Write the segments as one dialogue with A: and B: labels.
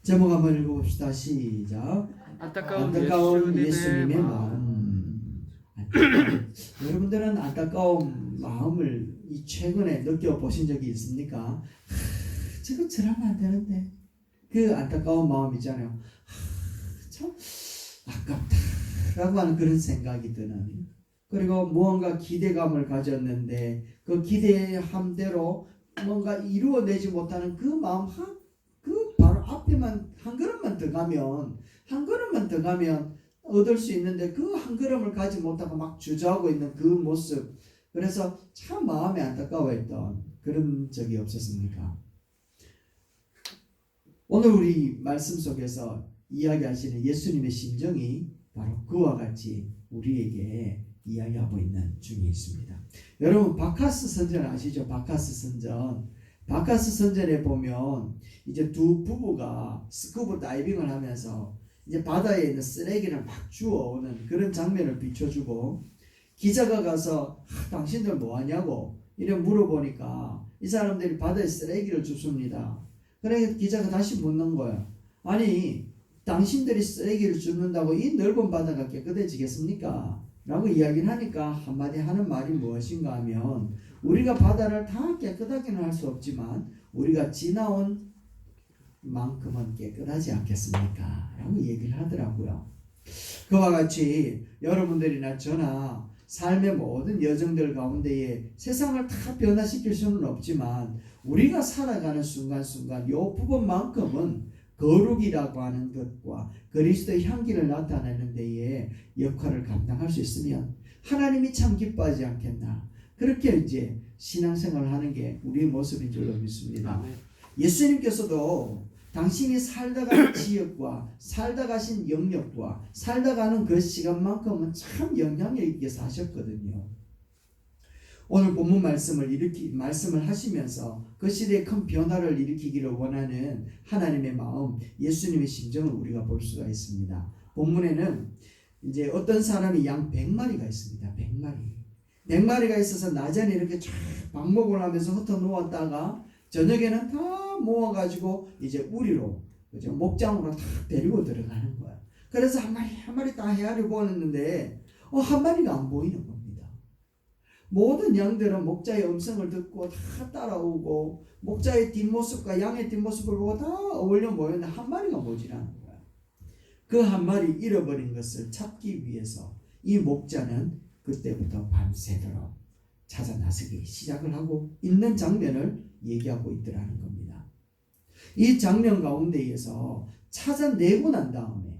A: 제목 한번 읽어봅시다. 시작. 안타까운 예수님의 마음. 여러분들은 안타까운 마음을 최근에 느껴보신 적이 있습니까? 저거 저러면 안 되는데. 그 안타까운 마음 있잖아요. 참 아깝다라고 하는 그런 생각이 드는, 그리고 무언가 기대감을 가졌는데 그 기대함대로 뭔가 이루어내지 못하는 그 마음, 그 바로 앞에만 한 걸음만 더 가면 얻을 수 있는데 그 한 걸음을 가지 못하고 막 주저하고 있는 그 모습, 그래서 참 마음이 안타까워했던 그런 적이 없었습니까? 오늘 우리 말씀 속에서 이야기하시는 예수님의 심정이 바로 그와 같이 우리에게 이야기하고 있는 중에 있습니다. 여러분, 바카스 선전 아시죠? 바카스 선전에 보면 이제 두 부부가 스쿠버 다이빙을 하면서 이제 바다에 있는 쓰레기를 막 주워오는 그런 장면을 비춰주고, 기자가 가서 당신들 뭐 하냐고 이래 물어보니까 이 사람들이 바다에 쓰레기를 줍습니다. 그래 기자가 다시 묻는 거야. 아니, 당신들이 쓰레기를 줍는다고 이 넓은 바다가 깨끗해지겠습니까? 라고 이야기를 하니까 한마디 하는 말이 무엇인가 하면, 우리가 바다를 다 깨끗하게는 할 수 없지만 우리가 지나온 만큼은 깨끗하지 않겠습니까? 라고 얘기를 하더라고요. 그와 같이 여러분들이나 저나 삶의 모든 여정들 가운데에 세상을 다 변화시킬 수는 없지만 우리가 살아가는 순간순간 요 부분만큼은 거룩이라고 하는 것과 그리스도의 향기를 나타내는 데에 역할을 감당할 수 있으면 하나님이 참 기뻐하지 않겠나. 그렇게 이제 신앙생활을 하는 게 우리의 모습인 줄로 믿습니다. 예수님께서도 당신이 살다 가는 지역과 살다 가신 영역과 살다 가는 그 시간만큼은 참 영향력 있게 사셨거든요. 오늘 본문 말씀을 하시면서 그 시대에 큰 변화를 일으키기를 원하는 하나님의 마음, 예수님의 심정을 우리가 볼 수가 있습니다. 본문에는 이제 어떤 사람이 양 100마리가 있습니다. 100마리가 있어서 낮에는 이렇게 쫙 방목을 하면서 흩어 놓았다가 저녁에는 다 모아가지고 이제 우리로, 그죠? 목장으로 다 데리고 들어가는 거야. 그래서 한 마리 다 헤아리고 오는데 한 마리가 안 보이는 겁니다. 모든 양들은 목자의 음성을 듣고 다 따라오고 목자의 뒷모습과 양의 뒷모습을 보고 다 어울려 모였는데 한 마리가 모자라는 거야. 그 한 마리 잃어버린 것을 찾기 위해서 이 목자는 그때부터 밤새도록 찾아 나서기 시작을 하고 있는 장면을 얘기하고 있더라는 겁니다. 이 장면 가운데에서 찾아내고 난 다음에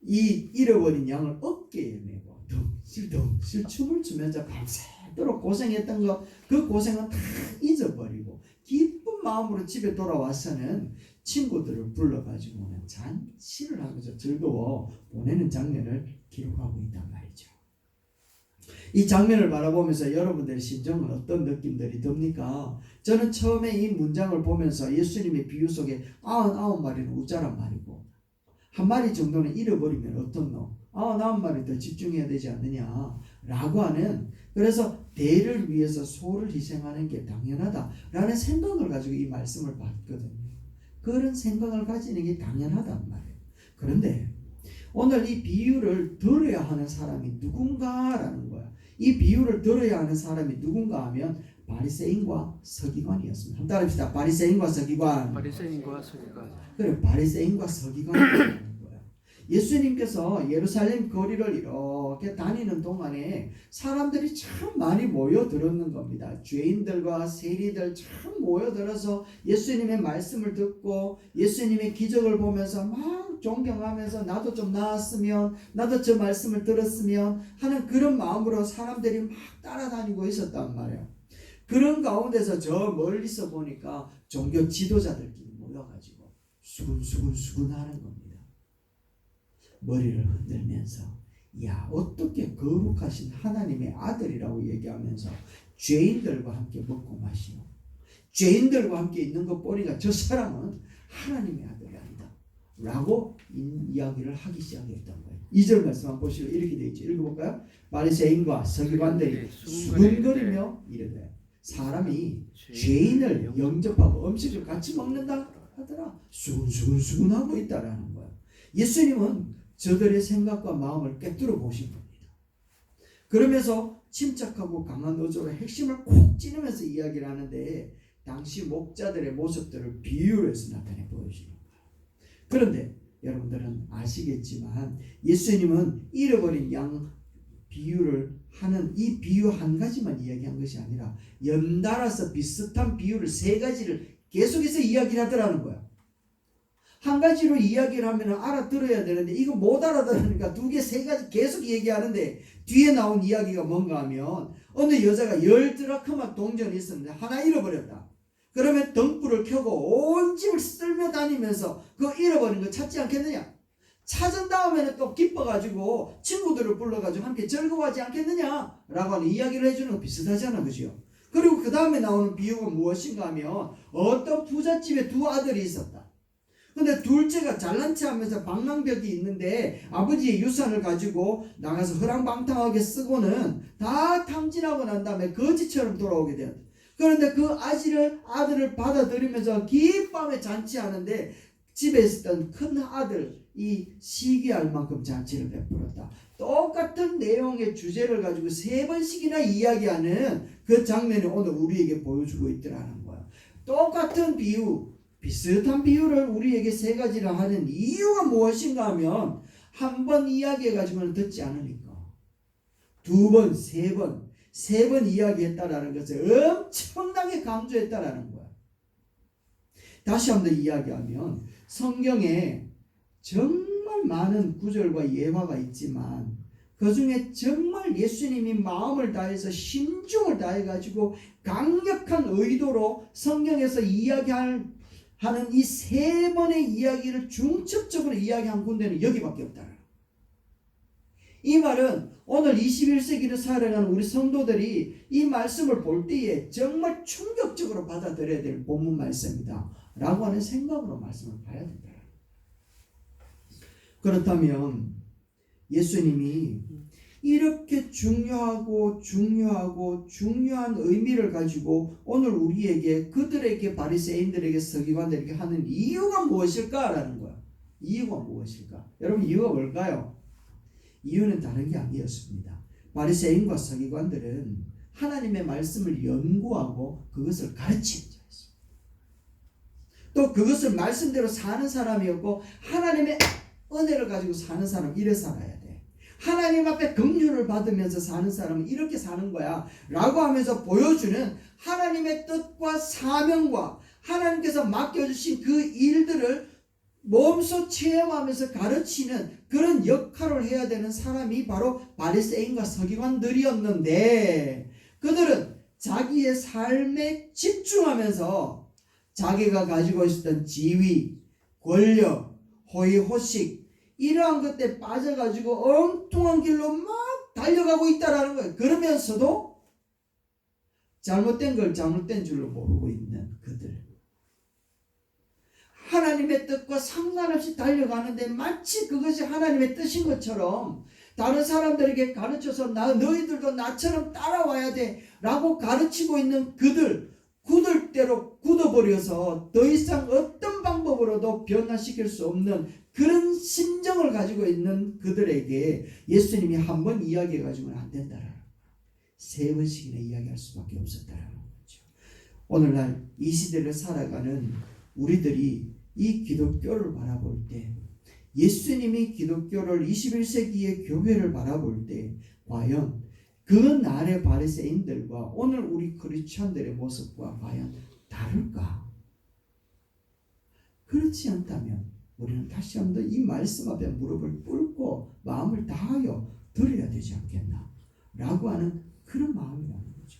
A: 이 잃어버린 양을 어깨에 메고 덩실덩실 춤을 추면서 밤새도록 고생했던 그 고생은 다 잊어버리고 기쁜 마음으로 집에 돌아와서는 친구들을 불러가지고는 잔치를 하면서 즐거워 보내는 장면을 기록하고 있단 말이죠. 이 장면을 바라보면서 여러분들의 심정은 어떤 느낌들이 듭니까? 저는 처음에 이 문장을 보면서 예수님의 비유 속에 99마리는 우짜란 말이고 한 마리 정도는 잃어버리면 어떻노? 99마리 더 집중해야 되지 않느냐 라고 하는, 그래서 대를 위해서 소를 희생하는 게 당연하다라는 생각을 가지고 이 말씀을 봤거든요. 그런 생각을 가지는 게 당연하단 말이에요. 그런데 오늘 이 비유를 들어야 하는 사람이 누군가라는 거야. 이 비유를 들어야 하는 사람이 누군가 하면 바리새인과 서기관이었습니다. 한번 따라합시다. 바리새인과 서기관. 그래, 바리새인과 서기관이라는 거야. 예수님께서 예루살렘 거리를 이렇게 다니는 동안에 사람들이 참 많이 모여들었는 겁니다. 죄인들과 세리들 참 모여들어서 예수님의 말씀을 듣고 예수님의 기적을 보면서 막 존경하면서 나도 좀 나았으면, 나도 저 말씀을 들었으면 하는 그런 마음으로 사람들이 막 따라다니고 있었단 말이에요. 그런 가운데서 저 멀리서 보니까 종교 지도자들끼리 모여가지고 수근수근 하는 겁니다. 머리를 흔들면서 야, 어떻게 거룩하신 하나님의 아들이라고 얘기하면서 죄인들과 함께 먹고 마시노, 죄인들과 함께 있는 것 보니까 저 사람은 하나님의 아들이 아니다 라고 이야기를 하기 시작했던 거예요. 2절 말씀 한번 보시고 이렇게 되어 있죠. 읽어볼까요? 바리새인과 서기관들이 수근거리며 이르되, 사람이 죄인을 영접하고 음식을 같이 먹는다 하더라. 수근수근수근하고 있다라는 거야. 예수님은 저들의 생각과 마음을 꿰뚫어 보신 겁니다. 그러면서 침착하고 강한 어조로 핵심을 콕 찌르면서 이야기를 하는데 당시 목자들의 모습들을 비유로 해서 나타내 보여주는 거예요. 그런데 여러분들은 아시겠지만 예수님은 잃어버린 양 비유를 하는 이 비유 한 가지만 이야기한 것이 아니라 연달아서 비슷한 비유를 세 가지를 계속해서 이야기를 하더라는 거야. 한 가지로 이야기를 하면 알아들어야 되는데 이거 못 알아들으니까 두 개, 세 가지 계속 얘기하는데 뒤에 나온 이야기가 뭔가 하면 어느 여자가 10드라크마 동전이 있었는데 하나 잃어버렸다. 그러면 등불을 켜고 온 집을 쓸며 다니면서 그거 잃어버린 거 찾지 않겠느냐? 찾은 다음에는 또 기뻐가지고 친구들을 불러가지고 함께 즐거워하지 않겠느냐? 라고 하는 이야기를 해주는 거 비슷하잖아, 그죠? 그리고 그 다음에 나오는 비유가 무엇인가 하면 어떤 부잣집에 두 아들이 있었다. 근데 둘째가 잘난 체 하면서 방랑벽이 있는데 아버지의 유산을 가지고 나가서 허랑방탕하게 쓰고는 다 탕진하고 난 다음에 거지처럼 돌아오게 되었다. 그런데 그 아들을 받아들이면서 기쁨에 잔치하는데 집에 있었던 큰 아들이 시기할 만큼 잔치를 베풀었다. 똑같은 내용의 주제를 가지고 세 번씩이나 이야기하는 그 장면이 오늘 우리에게 보여주고 있더라는 거야. 똑같은 비유, 비슷한 비유를 우리에게 세 가지를 하는 이유가 무엇인가 하면 한 번 이야기해가지고는 듣지 않으니까 두 번, 세 번 이야기했다라는 것을 엄청나게 강조했다라는 거야. 다시 한번 이야기하면 성경에 정말 많은 구절과 예화가 있지만 그 중에 정말 예수님이 마음을 다해서 신중을 다해가지고 강력한 의도로 성경에서 이야기하는 이 세 번의 이야기를 중첩적으로 이야기한 군데는 여기밖에 없다. 이 말은 오늘 21세기를 살아가는 우리 성도들이 이 말씀을 볼 때에 정말 충격적으로 받아들여야 될 본문 말씀이다 라고 하는 생각으로 말씀을 봐야 된다. 그렇다면 예수님이 이렇게 중요한 의미를 가지고 오늘 우리에게 그들에게 바리새인들에게 서기관들에게 하는 이유가 무엇일까라는 거야. 이유가 무엇일까? 여러분 이유가 뭘까요? 이유는 다른 게 아니었습니다. 바리새인과 서기관들은 하나님의 말씀을 연구하고 그것을 가르치는 자였습니다. 또 그것을 말씀대로 사는 사람이었고 하나님의 은혜를 가지고 사는 사람 이래 살아야 돼. 하나님 앞에 긍휼을 받으면서 사는 사람은 이렇게 사는 거야 라고 하면서 보여주는 하나님의 뜻과 사명과 하나님께서 맡겨주신 그 일들을 몸소 체험하면서 가르치는 그런 역할을 해야 되는 사람이 바로 바리새인과 서기관들이었는데 그들은 자기의 삶에 집중하면서 자기가 가지고 있었던 지위, 권력, 호의호식 이러한 것에 빠져가지고 엉뚱한 길로 막 달려가고 있다라는 거예요. 그러면서도 잘못된 걸 잘못된 줄로 모르고 있는 그들. 하나님의 뜻과 상관없이 달려가는데 마치 그것이 하나님의 뜻인 것처럼 다른 사람들에게 가르쳐서 너희들도 나처럼 따라와야 돼 라고 가르치고 있는 그들, 굳을 대로 굳어버려서 더 이상 어떤 방법으로도 변화시킬 수 없는 그런 심정을 가지고 있는 그들에게 예수님이 한 번 이야기해가지고는 안 된다라는 거예요. 세 번씩이나 이야기할 수밖에 없었다라는 거죠. 오늘날 이 시대를 살아가는 우리들이 이 기독교를 바라볼 때 예수님이 기독교를 21세기의 교회를 바라볼 때 과연 그 날의 바리새인들과 오늘 우리 크리스천들의 모습과 과연 다를까? 그렇지 않다면 우리는 다시 한번 이 말씀 앞에 무릎을 꿇고 마음을 다하여 드려야 되지 않겠나? 라고 하는 그런 마음이라는 거죠.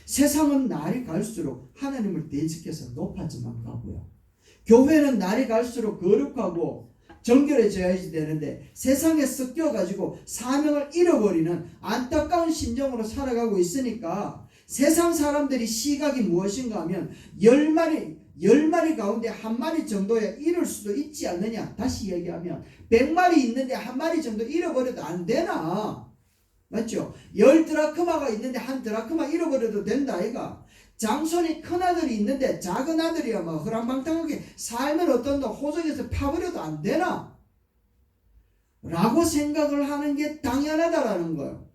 A: 세상은 날이 갈수록 하나님을 대적해서 높아져만 가고요. 교회는 날이 갈수록 거룩하고 정결해져야지 되는데 세상에 섞여가지고 사명을 잃어버리는 안타까운 심정으로 살아가고 있으니까 세상 사람들이 시각이 무엇인가 하면 10마리 가운데 한 마리 정도에 잃을 수도 있지 않느냐. 다시 얘기하면 100마리 있는데 한 마리 정도 잃어버려도 안 되나? 맞죠? 10드라크마가 있는데 한 드라크마 잃어버려도 된다 아이가? 장손이 큰아들이 있는데 작은 아들이야 뭐 허랑방탕하게 살면 어떤다 호적에서 파버려도 안 되나? 라고 생각을 하는 게 당연하다라는 거예요.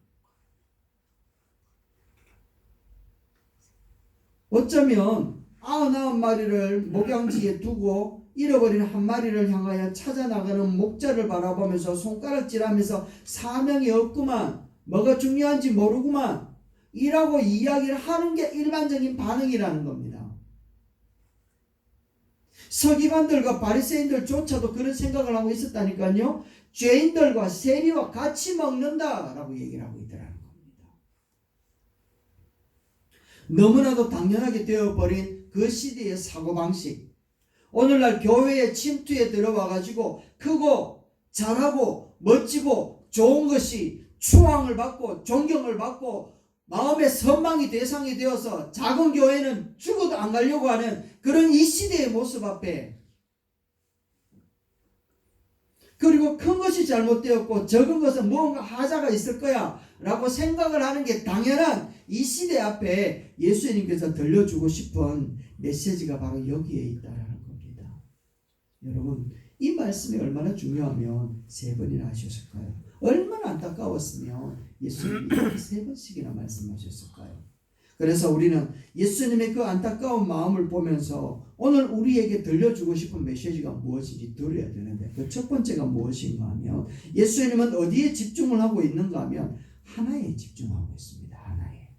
A: 어쩌면 99마리를 목양지에 두고 잃어버린 한 마리를 향하여 찾아나가는 목자를 바라보면서 손가락질하면서 사명이 없구만, 뭐가 중요한지 모르구만 이라고 이야기를 하는 게 일반적인 반응이라는 겁니다. 서기관들과 바리새인들조차도 그런 생각을 하고 있었다니까요. 죄인들과 세리와 같이 먹는다라고 얘기를 하고 있더라는 겁니다. 너무나도 당연하게 되어버린 그 시대의 사고방식, 오늘날 교회에 침투에 들어와가지고 크고 잘하고 멋지고 좋은 것이 추앙을 받고 존경을 받고 마음의 선망이 대상이 되어서 작은 교회는 죽어도 안 가려고 하는 그런 이 시대의 모습 앞에, 그리고 큰 것이 잘못되었고 적은 것은 무언가 하자가 있을 거야 라고 생각을 하는 게 당연한 이 시대 앞에 예수님께서 들려주고 싶은 메시지가 바로 여기에 있다라는 겁니다. 여러분, 이 말씀이 얼마나 중요하면 3번이나 하셨을까요? 얼마나 안타까웠으면 예수님이 이렇게 3번씩이나 말씀하셨을까요? 그래서 우리는 예수님의 그 안타까운 마음을 보면서 오늘 우리에게 들려주고 싶은 메시지가 무엇인지 들어야 되는데, 그 첫 번째가 무엇인가 하면 예수님은 어디에 집중을 하고 있는가 하면 하나에 집중하고 있습니다. 하나에.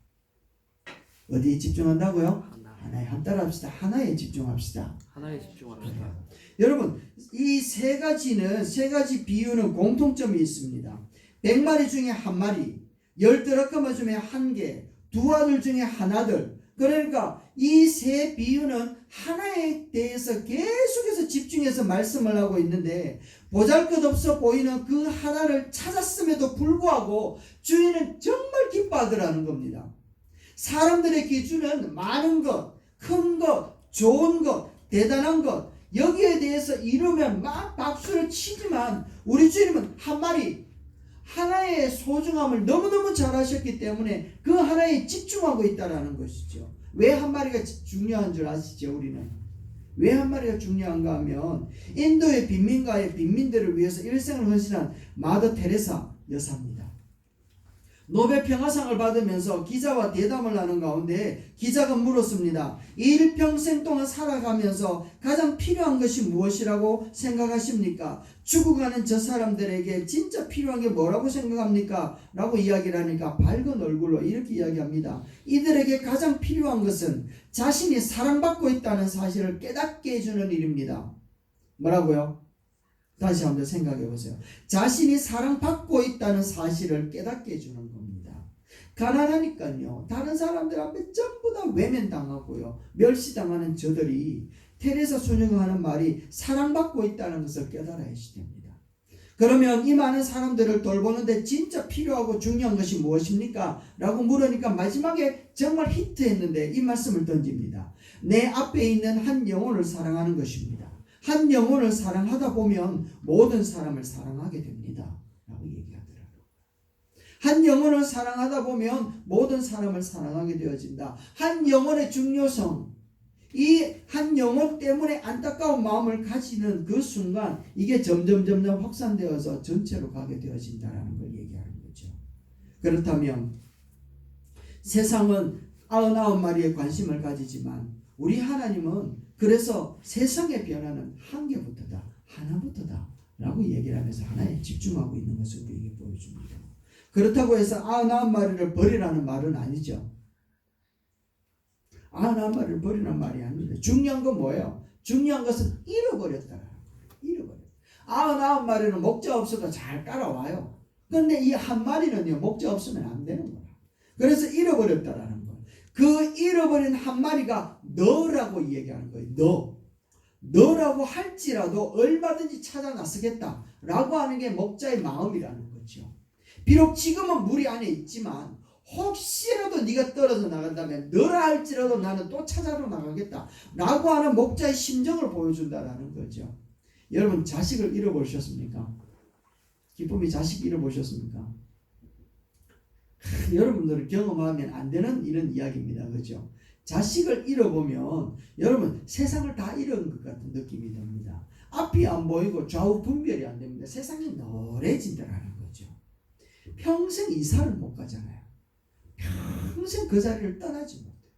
A: 어디에 집중한다고요? 하나에. 한 따라 합시다. 하나에 집중합시다.
B: 하나에 집중합시다.
A: 여러분, 이 세 가지 비유는 공통점이 있습니다. 100마리 중에 1마리, 10드라크마 중에 1개, 2아들 중에 1아들. 그러니까 이 세 비유는 하나에 대해서 계속해서 집중해서 말씀을 하고 있는데, 보잘것없어 보이는 그 하나를 찾았음에도 불구하고 주인은 정말 기뻐하더라는 겁니다. 사람들의 기준은 많은 것, 큰 것, 좋은 것, 대단한 것, 여기에 대해서 이루면 막 박수를 치지만 우리 주님은 한 마리, 하나의 소중함을 너무너무 잘 하셨기 때문에 그 하나에 집중하고 있다는 것이죠. 왜 한 마리가 중요한 줄 아시죠? 우리는 왜 한 마리가 중요한가 하면 인도의 빈민가의 빈민들을 위해서 일생을 헌신한 마더 테레사 여사입니다. 노벨 평화상을 받으면서 기자와 대담을 하는 가운데 기자가 물었습니다. 일평생 동안 살아가면서 가장 필요한 것이 무엇이라고 생각하십니까? 죽어가는 저 사람들에게 진짜 필요한 게 뭐라고 생각합니까? 라고 이야기를 하니까 밝은 얼굴로 이렇게 이야기합니다. 이들에게 가장 필요한 것은 자신이 사랑받고 있다는 사실을 깨닫게 해주는 일입니다. 뭐라고요? 다시 한번 생각해 보세요. 자신이 사랑받고 있다는 사실을 깨닫게 해주는 겁니다. 가난하니까요, 다른 사람들 앞에 전부 다 외면당하고요, 멸시당하는 저들이 테레사 소녀가 하는 말이 사랑받고 있다는 것을 깨달아야 됩니다. 그러면 이 많은 사람들을 돌보는데 진짜 필요하고 중요한 것이 무엇입니까? 라고 물으니까 마지막에 정말 히트했는데 이 말씀을 던집니다. 내 앞에 있는 한 영혼을 사랑하는 것입니다. 한 영혼을 사랑하다 보면 모든 사람을 사랑하게 됩니다. 라고 얘기하더라고요. 한 영혼을 사랑하다 보면 모든 사람을 사랑하게 되어진다. 한 영혼의 중요성, 이 한 영혼 때문에 안타까운 마음을 가지는 그 순간 이게 점점 확산되어서 전체로 가게 되어진다는 걸 얘기하는 거죠. 그렇다면 세상은 99마리에 관심을 가지지만 우리 하나님은 그래서 세상의 변화는 한 개부터다, 하나부터다 라고 얘기를 하면서 하나에 집중하고 있는 것을 우리에게 보여줍니다. 그렇다고 해서 99마리를 버리라는 말은 아니죠. 99마리를 버리는 말이 아닙니다. 중요한 건 뭐예요? 중요한 것은 잃어버렸다. 99마리는 목자 없어도 잘 따라와요. 그런데 이 한 마리는요, 목자 없으면 안 되는 거야. 그래서 잃어버렸다라는 거예요. 그 잃어버린 한 마리가 너라고 얘기하는 거예요. 너라고 할지라도 얼마든지 찾아 나서겠다 라고 하는 게 목자의 마음이라는 거죠. 비록 지금은 무리 안에 있지만 혹시라도 네가 떨어져 나간다면 너라 할지라도 나는 또 찾아러 나가겠다 라고 하는 목자의 심정을 보여준다라는 거죠. 여러분, 자식을 잃어보셨습니까? 기쁨이 자식 잃어보셨습니까? 여러분들은 경험하면 안 되는 이런 이야기입니다. 그렇죠? 자식을 잃어보면 여러분 세상을 다 잃은 것 같은 느낌이 듭니다. 앞이 안 보이고 좌우 분별이 안 됩니다. 세상이 노래진다라는 거죠. 평생 이사를 못 가잖아요. 평생 그 자리를 떠나지 못해요.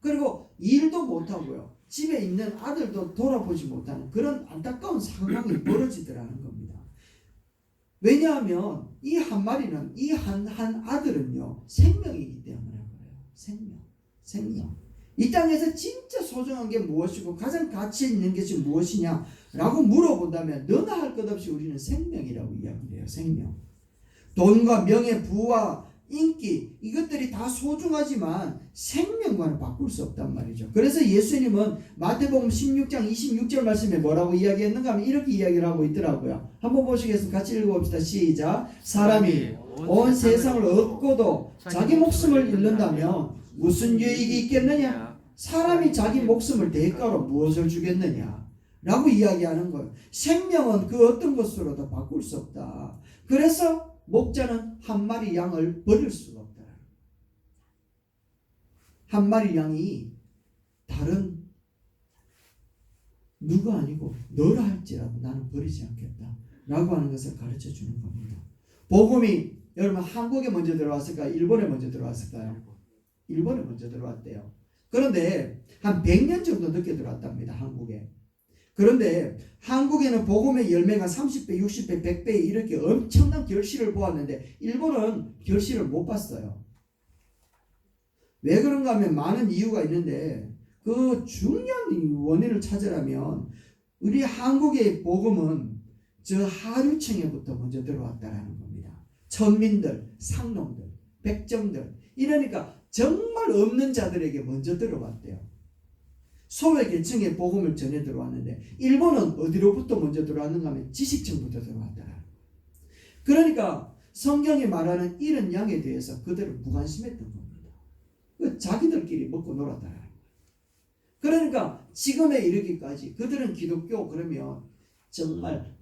A: 그리고 일도 못하고요. 집에 있는 아들도 돌아보지 못하는 그런 안타까운 상황이 벌어지더라는 겁니다. 왜냐하면 이 한 마리는 이 한 아들은요 생명이기 때문에 그래요. 생명. 이 땅에서 진짜 소중한 게 무엇이고 가장 가치 있는 것이 무엇이냐라고 물어본다면 너나 할 것 없이 우리는 생명이라고 이야기를 해요. 생명. 돈과 명예, 부와 인기 이것들이 다 소중하지만 생명과는 바꿀 수 없단 말이죠. 그래서 예수님은 마태복음 16장 26절 말씀에 뭐라고 이야기했는가 하면 이렇게 이야기를 하고 있더라고요. 한번 보시겠습니다. 같이 읽어봅시다. 시작. 사람이 온 세상을 얻고도 자기 목숨을 잃는다면 무슨 유익이 있겠느냐? 사람이 자기 목숨을 대가로 무엇을 주겠느냐? 라고 이야기하는 거예요. 생명은 그 어떤 것으로도 바꿀 수 없다. 그래서 목자는 한 마리 양을 버릴 수가 없다. 한 마리 양이 다른 누가 아니고 너라 할지라도 나는 버리지 않겠다 라고 하는 것을 가르쳐 주는 겁니다. 복음이 여러분 한국에 먼저 들어왔을까요? 일본에 먼저 들어왔을까요? 일본에 먼저 들어왔대요. 그런데 한 100년 정도 늦게 들어왔답니다. 한국에. 그런데 한국에는 복음의 열매가 30배, 60배, 100배 이렇게 엄청난 결실을 보았는데 일본은 결실을 못 봤어요. 왜 그런가 하면 많은 이유가 있는데 그 중요한 원인을 찾으려면 우리 한국의 복음은 저 하류층에부터 먼저 들어왔다라는 겁니다. 천민들, 상놈들, 백정들 이러니까 정말 없는 자들에게 먼저 들어왔대요. 소외 계층의 복음을 전해 들어왔는데 일본은 어디로부터 먼저 들어왔는가 하면 지식층부터 들어왔다. 그러니까 성경이 말하는 이런 양에 대해서 그들은 무관심했던 겁니다. 자기들끼리 먹고 놀았다. 그러니까 지금에 이르기까지 그들은 기독교 그러면 정말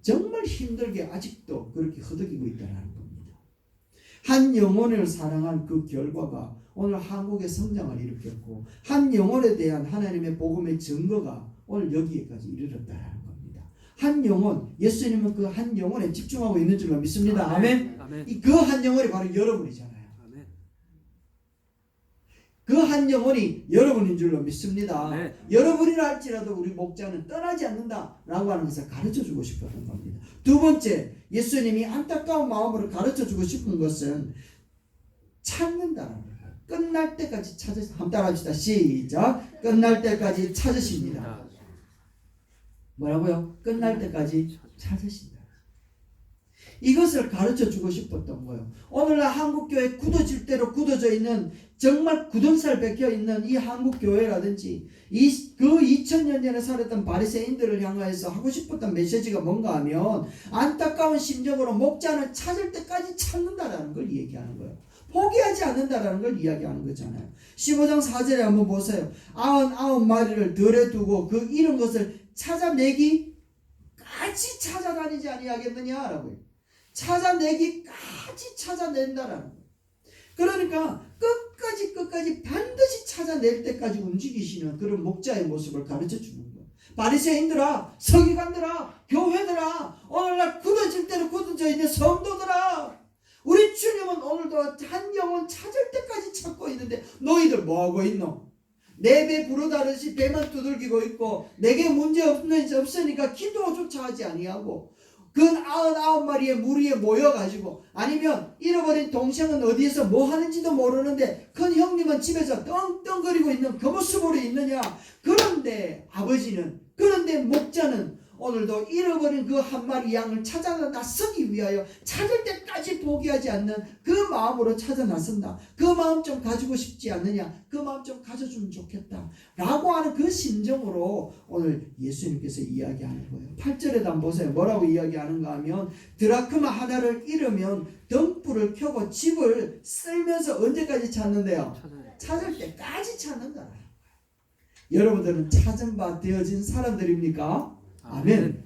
A: 힘들게 아직도 그렇게 허덕이고 있다는 겁니다. 한 영혼을 사랑한 그 결과가 오늘 한국의 성장을 일으켰고 한 영혼에 대한 하나님의 복음의 증거가 오늘 여기에까지 이르렀다는 겁니다. 한 영혼, 예수님은 그 한 영혼에 집중하고 있는 줄로 믿습니다. 아멘. 그 한 영혼이 바로 여러분이잖아요. 아멘. 그 한 영혼이 여러분인 줄로 믿습니다. 아멘. 여러분이라 할지라도 우리 목자는 떠나지 않는다라고 하는 것을 가르쳐주고 싶었던 겁니다. 두 번째, 예수님이 안타까운 마음으로 가르쳐주고 싶은 것은 찾는다라는 거예요. 끝날 때까지 찾으십니다. 한번 따라합시다. 시작. 끝날 때까지 찾으십니다. 뭐라고요? 끝날 때까지 찾으신다. 이것을 가르쳐주고 싶었던 거예요. 오늘날 한국교회 굳어질 대로 굳어져 있는 정말 굳은살 박혀있는 이 한국교회라든지 그 2000년 전에 살았던 바리새인들을 향하여서 하고 싶었던 메시지가 뭔가 하면 안타까운 심정으로 목자는 찾을 때까지 찾는다라는 걸 얘기하는 거예요. 포기하지 않는다라는 걸 이야기하는 거잖아요. 15장 4절에 한번 보세요. 99마리를 들에 두고 그 잃은 것을 찾아내기까지 찾아다니지 아니하겠느냐라고요. 찾아내기까지 찾아낸다라는 거예요. 그러니까 끝까지 반드시 찾아낼 때까지 움직이시는 그런 목자의 모습을 가르쳐 주는 거예요. 바리새인들아, 서기관들아, 교회들아, 오늘날 굳어질 대로 굳어져 있는 성도들아, 우리 주님은 오늘도 한 영혼 찾을 때까지 찾고 있는데 너희들 뭐하고 있노? 내 배 부르다듯이 배만 두들기고 있고 내게 문제 없으니까 기도조차 하지 아니하고 그 99마리의 무리에 모여가지고 아니면 잃어버린 동생은 어디에서 뭐 하는지도 모르는데 큰 형님은 집에서 떵떵거리고 있는 그 모습으로 있느냐. 그런데 아버지는, 그런데 목자는 오늘도 잃어버린 그 한 마리 양을 찾아 나서기 위하여 찾을 때까지 포기하지 않는 그 마음으로 찾아 나선다. 그 마음 좀 가지고 싶지 않느냐? 그 마음 좀 가져주면 좋겠다 라고 하는 그 심정으로 오늘 예수님께서 이야기하는 거예요. 8절에도 한번 보세요. 뭐라고 이야기하는가 하면 드라크마 하나를 잃으면 등불을 켜고 집을 쓸면서 언제까지 찾는데요? 찾을 때까지 찾는다. 여러분들은 찾은 바 되어진 사람들입니까? 아멘.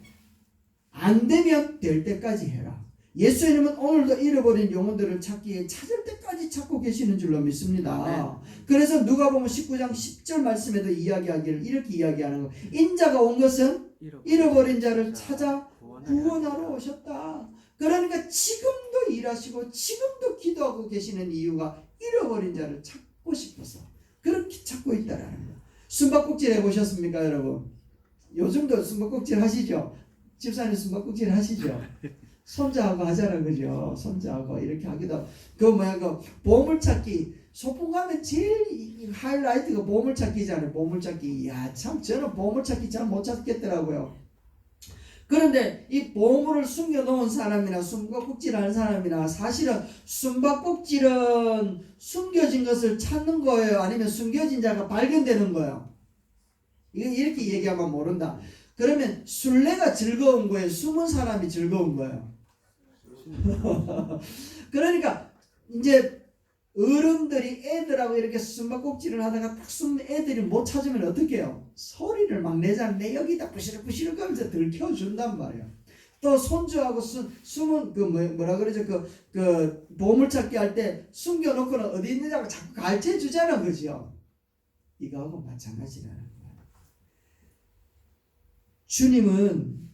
A: 안 되면 될 때까지 해라. 예수님은 오늘도 잃어버린 영혼들을 찾기에 찾을 때까지 찾고 계시는 줄로 믿습니다. 그래서 누가복음 19장 10절 말씀에도 이야기하기를 이렇게 이야기하는 거예요. 인자가 온 것은 잃어버린 자를 찾아 구원하러 오셨다. 그러니까 지금도 일하시고 지금도 기도하고 계시는 이유가 잃어버린 자를 찾고 싶어서 그렇게 찾고 있다라는 거예요. 숨바꼭질 해보셨습니까, 여러분? 요즘도 숨바꼭질 하시죠? 집사님 숨바꼭질 하시죠? 손자하고 하잖아, 그죠? 손자하고 이렇게 하기도. 그 보물찾기. 소풍 가면 제일 하이라이트가 보물찾기잖아요. 보물찾기. 야, 참 저는 보물찾기 잘 못 찾겠더라고요. 그런데 이 보물을 숨겨놓은 사람이나 숨바꼭질하는 사람이나 사실은 숨바꼭질은 숨겨진 것을 찾는 거예요? 아니면 숨겨진 자가 발견되는 거예요? 이렇게 얘기하면 모른다. 그러면 술래가 즐거운 거예요? 숨은 사람이 즐거운 거예요? 그러니까 이제 어른들이 애들하고 이렇게 숨바꼭질을 하다가 딱 숨는 애들이 못 찾으면 어떻게 해요? 소리를 막 내잖아. 내 여기다 부시럭부시럭 하면서 들켜준단 말이에요. 또 손주하고 숨은 뭐라 그러죠? 그 보물찾기 할 때 숨겨놓고는 어디 있느냐고 자꾸 가르쳐 주잖아, 그죠? 이거하고 마찬가지라는 거예요. 주님은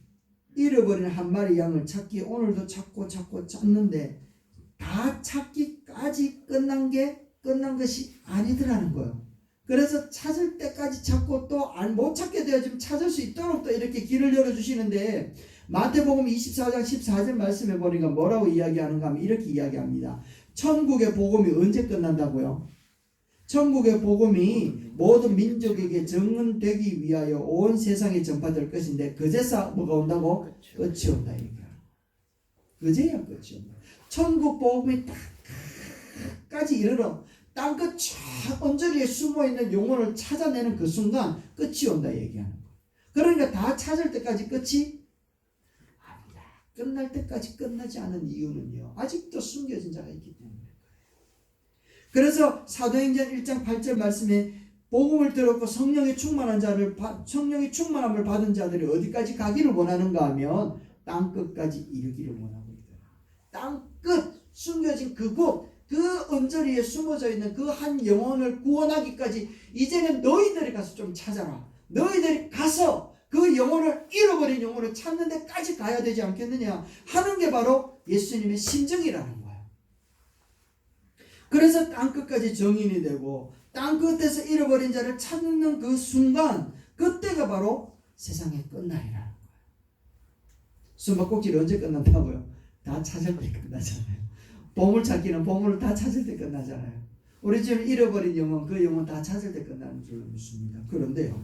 A: 잃어버린 한 마리 양을 찾기 오늘도 찾고 찾는데 다 찾기까지 끝난 것이 아니더라는 거예요. 그래서 찾을 때까지 찾고 또 못 찾게 되어지면 찾을 수 있도록 또 이렇게 길을 열어주시는데 마태복음 24장 14절 말씀해 보니까 뭐라고 이야기하는가 하면 이렇게 이야기합니다. 천국의 복음이 언제 끝난다고요? 천국의 복음이 모든 민족에게 증언되기 위하여 온 세상에 전파될 것인데 그제서 뭐가 온다고? 끝이 온다 얘기야. 그제야 끝이 온다. 천국 복음이 딱까지 이르러 땅끝 저 언저리에 숨어있는 영혼을 찾아내는 그 순간 끝이 온다 얘기하는 거야. 그러니까 다 찾을 때까지 끝이 아니다. 끝날 때까지 끝나지 않은 이유는요. 아직도 숨겨진 자가 있기 때문에. 그래서 사도행전 1장 8절 말씀에 복음을 들었고 성령의 충만한 자를 성령의 충만함을 받은 자들이 어디까지 가기를 원하는가 하면 땅끝까지 이르기를 원하고 있다. 땅끝 숨겨진 그곳 그 언저리에 숨어져 있는 그 한 영혼을 구원하기까지 이제는 너희들이 가서 좀 찾아라. 너희들이 가서 그 영혼을 잃어버린 영혼을 찾는 데까지 가야 되지 않겠느냐 하는 게 바로 예수님의 심정이라는 거예요. 그래서 땅끝까지 정인이 되고 땅끝에서 잃어버린 자를 찾는 그 순간 그때가 바로 세상의 끝날이라는 거예요. 숨바꼭질이 언제 끝난다고요? 다 찾을 때 끝나잖아요. 보물찾기는 보물을 다 찾을 때 끝나잖아요. 우리 지금 잃어버린 영혼 그 영혼 다 찾을 때 끝나는 줄로 믿습니다. 그런데요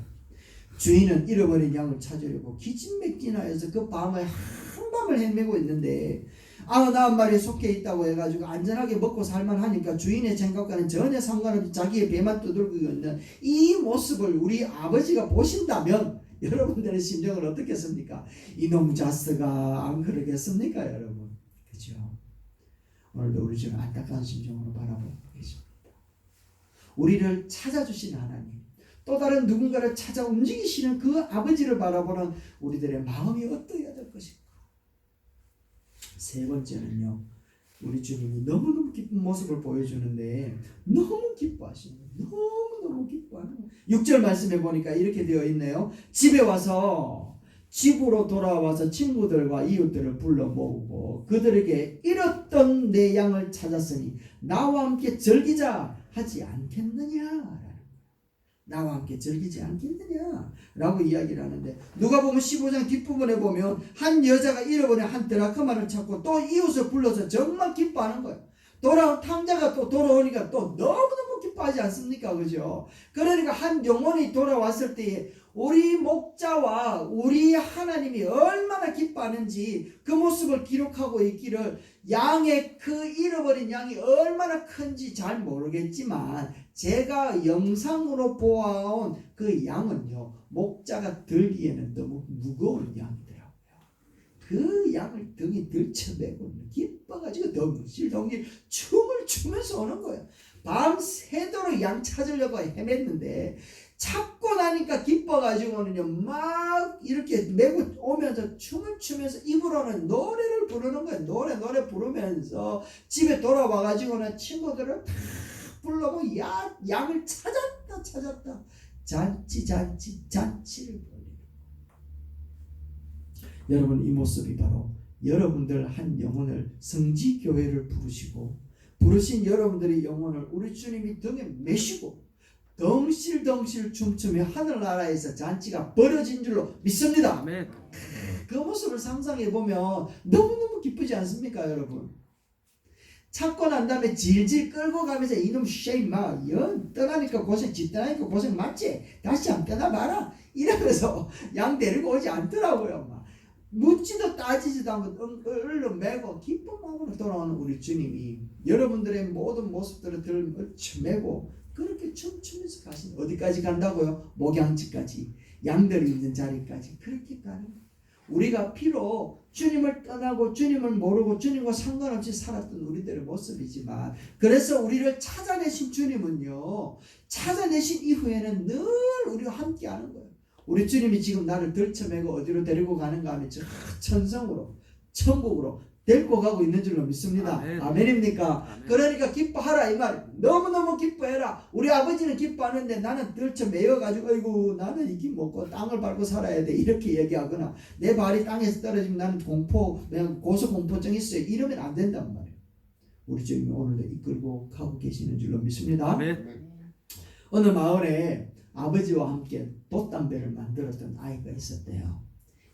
A: 주인은 잃어버린 양을 찾으려고 기진맥진하여서 그 밤을 한밤을 헤매고 있는데 99마리에 속해 있다고 해가지고 안전하게 먹고 살만하니까 주인의 생각과는 전혀 상관없이 자기의 배만 두들기고 있는 이 모습을 우리 아버지가 보신다면 여러분들의 심정은 어떻겠습니까? 이놈 자스가 안 그러겠습니까 여러분? 그죠? 오늘도 우리 지금 안타까운 심정으로 바라보고 계십니다. 우리를 찾아주시는 하나님 또 다른 누군가를 찾아 움직이시는 그 아버지를 바라보는 우리들의 마음이 어떠해야 될 것인가? 세 번째는요. 우리 주님이 너무너무 기쁜 모습을 보여주는데 너무 기뻐하시는 거예요. 너무너무 기뻐하는 거예요. 6절 말씀해 보니까 이렇게 되어 있네요. 집으로 돌아와서 친구들과 이웃들을 불러 모으고 그들에게 잃었던 내 양을 찾았으니 나와 함께 즐기자 하지 않겠느냐. 나와 함께 즐기지 않겠느냐 라고 이야기를 하는데 누가복음 15장 뒷부분에 보면 한 여자가 잃어버린 한 드라크마를 찾고 또 이웃을 불러서 정말 기뻐하는 거예요. 돌아온 탕자가 또 돌아오니까 또 너무너무 기뻐하지 않습니까? 그죠? 그러니까 한 영혼이 돌아왔을 때에 우리 목자와 우리 하나님이 얼마나 기뻐하는지 그 모습을 기록하고 있기를 양의 그 잃어버린 양이 얼마나 큰지 잘 모르겠지만 제가 영상으로 보아온 그 양은요 목자가 들기에는 너무 무거운 양이더라고요. 그 양을 등에 들쳐매고 기뻐가지고 덩실덩실 춤을 추면서 오는 거예요. 밤새도록 양 찾으려고 헤맸는데 찾고 나니까 기뻐가지고는요 막 막 이렇게 메고 오면서 춤을 추면서 입으로는 노래를 부르는 거예요. 노래 부르면서 집에 돌아와가지고는 친구들을 다 불러고 양을 찾았다. 잔치를 벌리는. 여러분, 이 모습이 바로 여러분들 한 영혼을 성지교회를 부르신 여러분들의 영혼을 우리 주님이 등에 메시고 덩실덩실 춤추며 하늘나라에서 잔치가 벌어진 줄로 믿습니다.
B: 아멘.
A: 그 모습을 상상해 보면 너무너무 기쁘지 않습니까, 여러분? 찾고 난 다음에 질질 끌고 가면서 이놈 쉐이마 떠나니까 고생, 집 떠나니까 고생 맞지? 다시 안 떠나봐라 이러면서 양 데리고 오지 않더라고요. 막 묻지도 따지지도 않고 얼른 메고 기쁜 마음으로 돌아오는 우리 주님이 여러분들의 모든 모습들을 메고 그렇게 춤추면서 가신, 어디까지 간다고요? 목양지까지, 양들이 있는 자리까지 그렇게 가는 거예요. 우리가 비록 주님을 떠나고 주님을 모르고 주님과 상관없이 살았던 우리들의 모습이지만, 그래서 우리를 찾아내신 주님은요, 찾아내신 이후에는 늘 우리와 함께 하는 거예요. 우리 주님이 지금 나를 들쳐매고 어디로 데리고 가는가 하면 저 천성으로, 천국으로 데리고 가고 있는 줄로 믿습니다. 아멘입니까? 아멘. 그러니까 기뻐하라 이 말. 너무너무 기뻐해라. 우리 아버지는 기뻐하는데 나는 들쳐매여가지고 아이고 나는 이기 먹고 땅을 밟고 살아야 돼 이렇게 얘기하거나, 내 발이 땅에서 떨어지면 나는 그냥 고소공포증 있어요 이러면 안 된단 말이에요. 우리 주님이 오늘도 이끌고 가고 계시는 줄로 믿습니다.
B: 아멘.
A: 어느 마을에 아버지와 함께 돛담배를 만들었던 아이가 있었대요.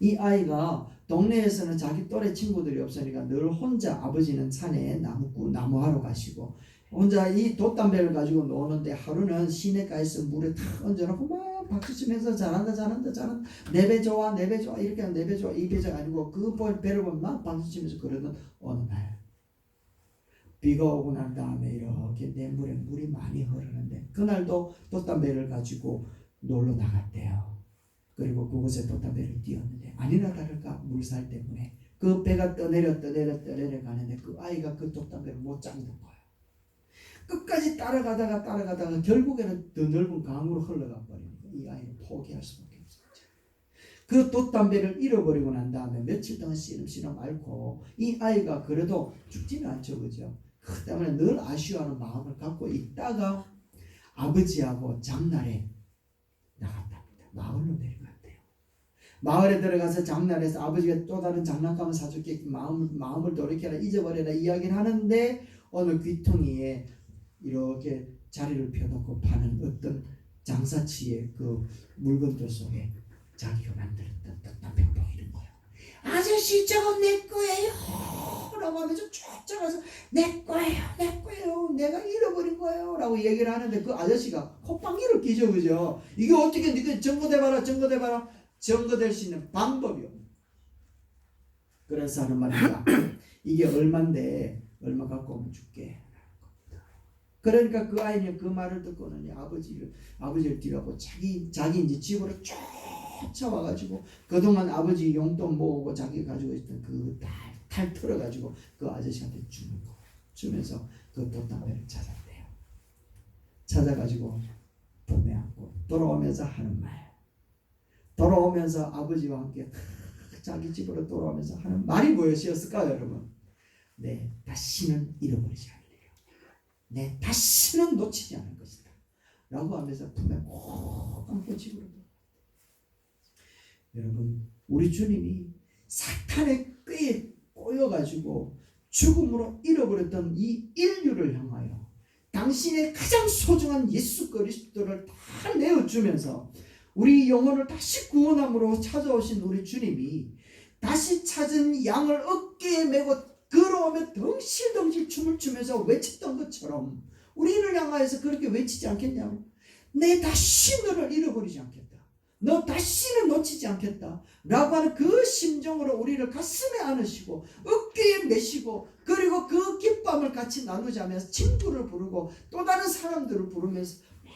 A: 이 아이가 동네에서는 자기 또래 친구들이 없으니까 늘 혼자, 아버지는 산에 나무하러 가시고 혼자 이 돛담배를 가지고 노는데, 하루는 시내가에서 물에 탁 얹어놓고 막 박수치면서 잘한다 내 배 좋아 이렇게 하면 내 배 좋아 이 배가 아니고 그 배를 보면 막 박수치면서 그러던 어느 날 비가 오고 난 다음에 이렇게 내 물에 물이 많이 흐르는데, 그날도 돛담배를 가지고 놀러 나갔대요. 그리고 그곳에 돛담배를 띄웠는데 아니나 다를까 물살 때문에 그 배가 떠내려 가는데 그 아이가 그 돛담배를 못 잡는 거예요. 끝까지 따라가다가 결국에는 더 넓은 강으로 흘러가 버리니까 이 아이는 포기할 수밖에 없었죠. 그 돛담배를 잃어버리고 난 다음에 며칠 동안 씨름씨름 앓고 이 아이가 그래도 죽지는 않죠, 그죠? 그 때문에 늘 아쉬워하는 마음을 갖고 있다가 아버지하고 장날에 나갔답니다. 마을로 내려갔대요. 마을에 들어가서 장날에서 아버지가 또 다른 장난감을 사줄게, 마음을 돌이켜라, 잊어버려라 이야기를 하는데, 어느 귀퉁이에 이렇게 자리를 펴놓고 파는 어떤 장사치의 그 물건들 속에 자기가 만들었던 돛담배가 보이는 거예요. 아저씨 저거 내 거예요 라고 하면서 쫓아가서 내 거예요 내가 잃어버린 거예요 라고 얘기를 하는데, 그 아저씨가 콧방귀를 끼죠, 그죠? 이게 어떻게 니가 증거돼봐라 증거될 수 있는 방법이 없는. 그래서 하는 말입니다. 이게 얼만데 얼마 갖고 오면 줄게. 그러니까 그 아이는 그 말을 듣고는 아버지를 뒤로하고 자기 이제 집으로 쫓아와가지고 그동안 아버지 용돈 모으고 자기 가지고 있던 그 탈 털어가지고 그 아저씨한테 주면서 그 돛담배를 찾았대요. 찾아가지고 품에 안고 돌아오면서 하는 말, 돌아오면서 아버지와 함께 자기 집으로 돌아오면서 하는 말이 무엇이었을까요, 여러분? 네, 다시는 잃어버리지 않으리라. 네, 다시는 놓치지 않을 것이다 라고 하면서 품에 꼭 안고 집으로 돌아왔대요. 여러분, 우리 주님이 사탄의 꾀에 꼬여가지고 죽음으로 잃어버렸던 이 인류를 향하여 당신의 가장 소중한 예수 그리스도를 다 내어주면서 우리 영혼을 다시 구원함으로 찾아오신 우리 주님이 다시 찾은 양을 어깨에 메고 걸어오며 덩실덩실 춤을 추면서 외쳤던 것처럼 우리를 향하여서 그렇게 외치지 않겠냐고. 내 다시 너를 잃어버리지 않겠다. 너 다시는 놓치지 않겠다 라고 하는 그 심정으로 우리를 가슴에 안으시고 어깨에 메시고, 그리고 그 기쁨을 같이 나누자면서 친구를 부르고 또 다른 사람들을 부르면서 막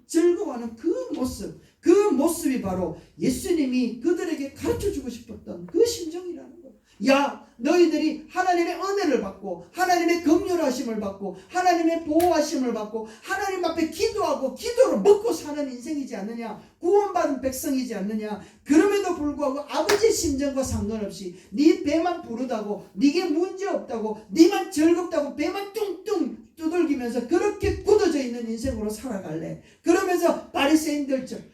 A: 즐거워하는 그 모습이 바로 예수님이 그들에게 가르쳐주고 싶었던 그 심정이라는 거예요. 야, 너희들이 하나님의 은혜를 받고 하나님의 긍휼하심을 받고 하나님의 보호하심을 받고 하나님 앞에 기도하고 기도로 먹고 사는 인생이지 않느냐, 구원받은 백성이지 않느냐. 그럼에도 불구하고 아버지의 심정과 상관없이 네 배만 부르다고, 네게 문제 없다고, 네만 즐겁다고 배만 뚱뚱 두들기면서 그렇게 굳어져 있는 인생으로 살아갈래? 그러면서 바리새인들처럼,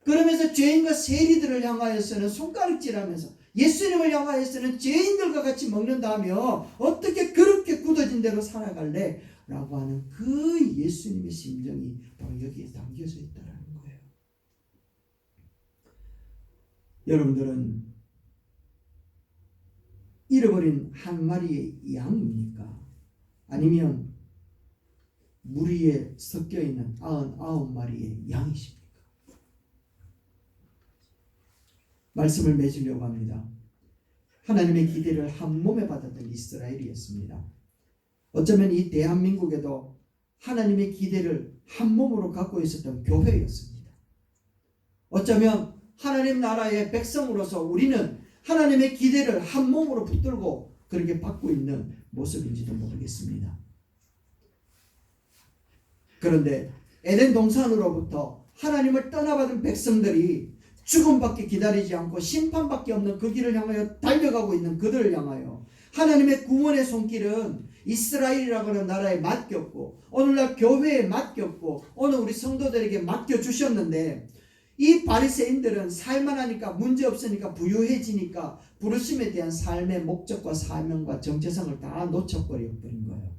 A: 그러면서 죄인과 세리들을 향하여서는 손가락질하면서 예수님을 향하여서는 죄인들과 같이 먹는다며 어떻게 그렇게 굳어진 대로 살아갈래? 라고 하는 그 예수님의 심정이 바로 여기에 담겨져 있다는 거예요. 여러분들은 잃어버린 한 마리의 양입니까? 아니면 무리에 섞여있는 99마리의 양이십니까? 말씀을 맺으려고 합니다. 하나님의 기대를 한 몸에 받았던 이스라엘이었습니다. 어쩌면 이 대한민국에도 하나님의 기대를 한 몸으로 갖고 있었던 교회였습니다. 어쩌면 하나님 나라의 백성으로서 우리는 하나님의 기대를 한 몸으로 붙들고 그렇게 받고 있는 모습인지도 모르겠습니다. 그런데 에덴 동산으로부터 하나님을 떠나받은 백성들이 죽음밖에 기다리지 않고 심판밖에 없는 그 길을 향하여 달려가고 있는 그들을 향하여 하나님의 구원의 손길은 이스라엘이라고 하는 나라에 맡겼고 오늘날 교회에 맡겼고 오늘 우리 성도들에게 맡겨주셨는데, 이 바리새인들은 살만 하니까, 문제 없으니까, 부유해지니까 부르심에 대한 삶의 목적과 사명과 정체성을 다 놓쳐버린 거예요.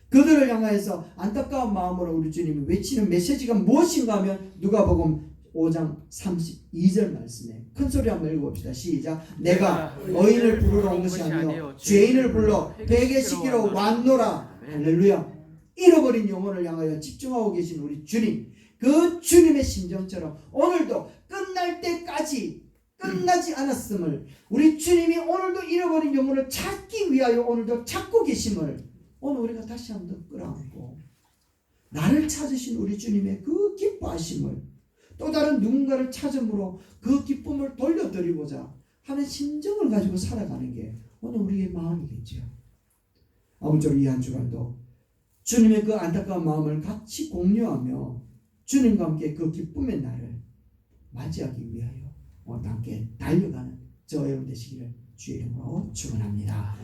A: 그들을 향하여서 안타까운 마음으로 우리 주님이 외치는 메시지가 무엇인가 하면 누가복음 5장 32절 말씀에 큰 소리 한번 읽어봅시다. 시작. 내가 의인을 부르러 온 것이 아니요 죄인을 불러 회개시키러 왔노라. 할렐루야. 잃어버린 영혼을 향하여 집중하고 계신 우리 주님, 그 주님의 심정처럼 오늘도 끝날 때까지 끝나지 않았음을, 우리 주님이 오늘도 잃어버린 영혼을 찾기 위하여 오늘도 찾고 계심을 오늘 우리가 다시 한번 끌어안고 나를 찾으신 우리 주님의 그 기뻐하심을 또 다른 누군가를 찾음으로 그 기쁨을 돌려드리고자 하는 심정을 가지고 살아가는 게 오늘 우리의 마음이겠죠. 아무쪼록 이 한 주간도 주님의 그 안타까운 마음을 같이 공유하며 주님과 함께 그 기쁨의 날을 맞이하기 위하여 오늘 함께 달려가는 저 여러분 되시기를 주의 이름으로 축원합니다.